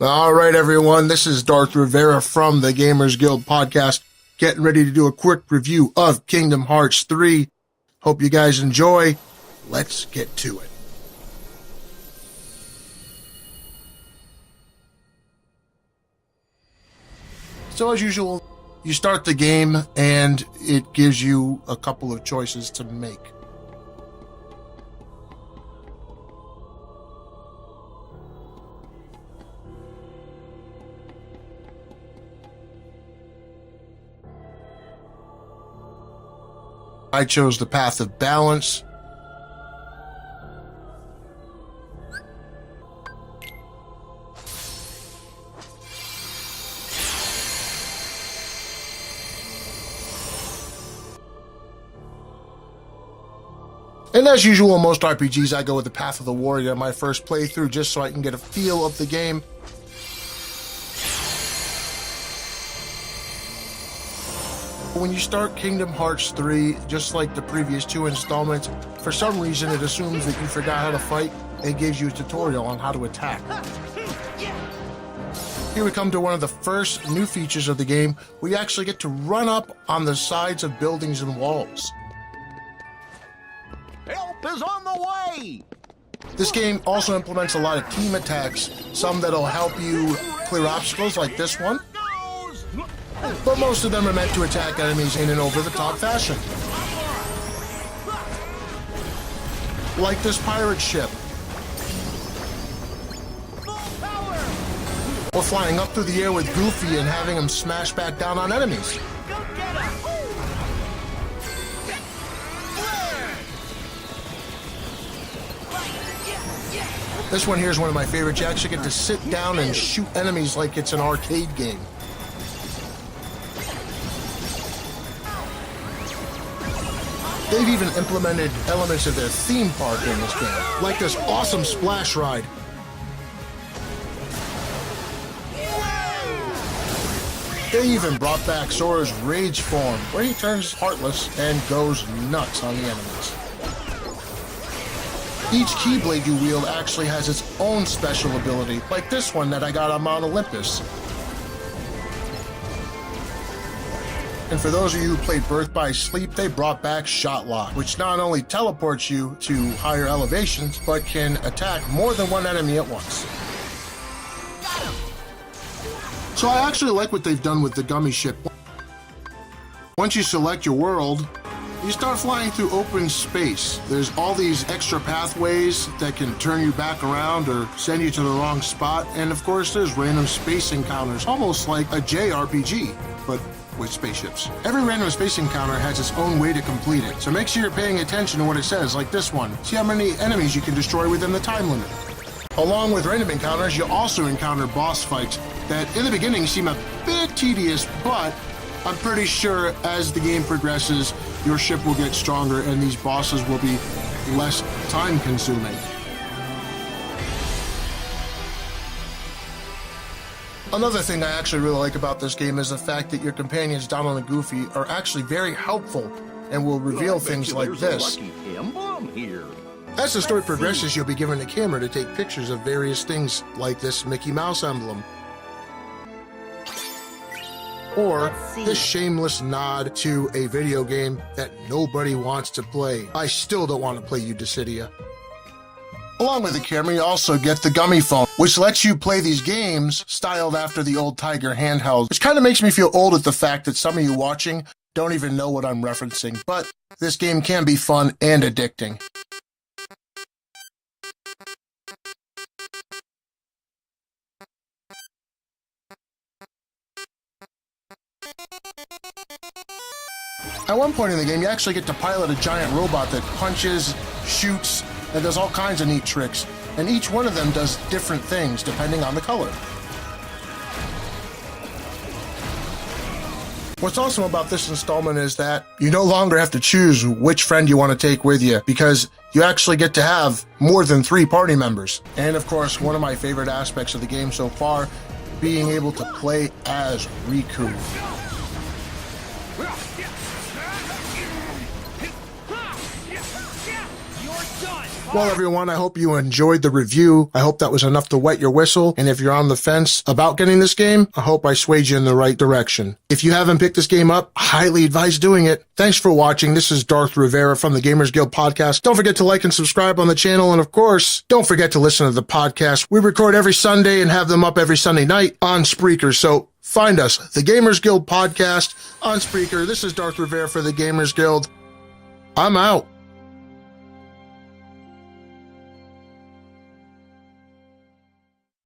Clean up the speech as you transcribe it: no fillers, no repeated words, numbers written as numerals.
All right, everyone, this is Darth Rivera from the Gamers Guild podcast, getting ready to do a quick review of Kingdom Hearts 3. Hope you guys enjoy. Let's get to it. So as usual, you start the game and it gives you a couple of choices to make. I chose the path of balance. And as usual, in most RPGs, I go with the path of the warrior in my first playthrough just so I can get a feel of the game. When you start Kingdom Hearts 3, just like the previous two installments, for some reason it assumes that you forgot how to fight and gives you a tutorial on how to attack. Here we come to one of the first new features of the game, where you actually get to run up on the sides of buildings and walls. Help is on the way! This game also implements a lot of team attacks, some that'll help you clear obstacles like this one, but most of them are meant to attack enemies in an over-the-top fashion. Like this pirate ship. Or flying up through the air with Goofy and having him smash back down on enemies. This one here is one of my favorites. You actually get to sit down and shoot enemies like it's an arcade game. They've even implemented elements of their theme park in this game, like this awesome splash ride. They even brought back Sora's rage form, where he turns heartless and goes nuts on the enemies. Each Keyblade you wield actually has its own special ability, like this one that I got on Mount Olympus. And for those of you who played Birth by Sleep, they brought back Shot Lock, which not only teleports you to higher elevations, but can attack more than one enemy at once. So I actually like what they've done with the gummy ship. Once you select your world, you start flying through open space. There's all these extra pathways that can turn you back around or send you to the wrong spot. And of course, there's random space encounters, almost like a JRPG, but with spaceships. Every random space encounter has its own way to complete it, so make sure you're paying attention to what it says, like this one. See how many enemies you can destroy within the time limit. Along with random encounters, you also encounter boss fights that in the beginning seem a bit tedious, but I'm pretty sure as the game progresses, your ship will get stronger and these bosses will be less time-consuming. Another thing I actually really like about this game is the fact that your companions Donald and Goofy are actually very helpful and will reveal things like this. As the story progresses, you'll be given a camera to take pictures of various things like this Mickey Mouse emblem. Or this shameless nod to a video game that nobody wants to play. I still don't want to play Dissidia. Along with the camera, you also get the gummy phone, which lets you play these games styled after the old Tiger handheld, which kind of makes me feel old at the fact that some of you watching don't even know what I'm referencing, but this game can be fun and addicting. At one point in the game, you actually get to pilot a giant robot that punches, shoots, and does all kinds of neat tricks, and each one of them does different things depending on the color. What's awesome about this installment is that you no longer have to choose which friend you want to take with you, because you actually get to have more than 3 party members. And of course, one of my favorite aspects of the game so far, being able to play as Riku. Well, everyone, I hope you enjoyed the review. I hope that was enough to wet your whistle. And if you're on the fence about getting this game, I hope I swayed you in the right direction. If you haven't picked this game up, I highly advise doing it. Thanks for watching. This is Darth Rivera from the Gamers Guild podcast. Don't forget to like and subscribe on the channel. And of course, don't forget to listen to the podcast. We record every Sunday and have them up every Sunday night on Spreaker. So find us, the Gamers Guild podcast on Spreaker. This is Darth Rivera for the Gamers Guild. I'm out.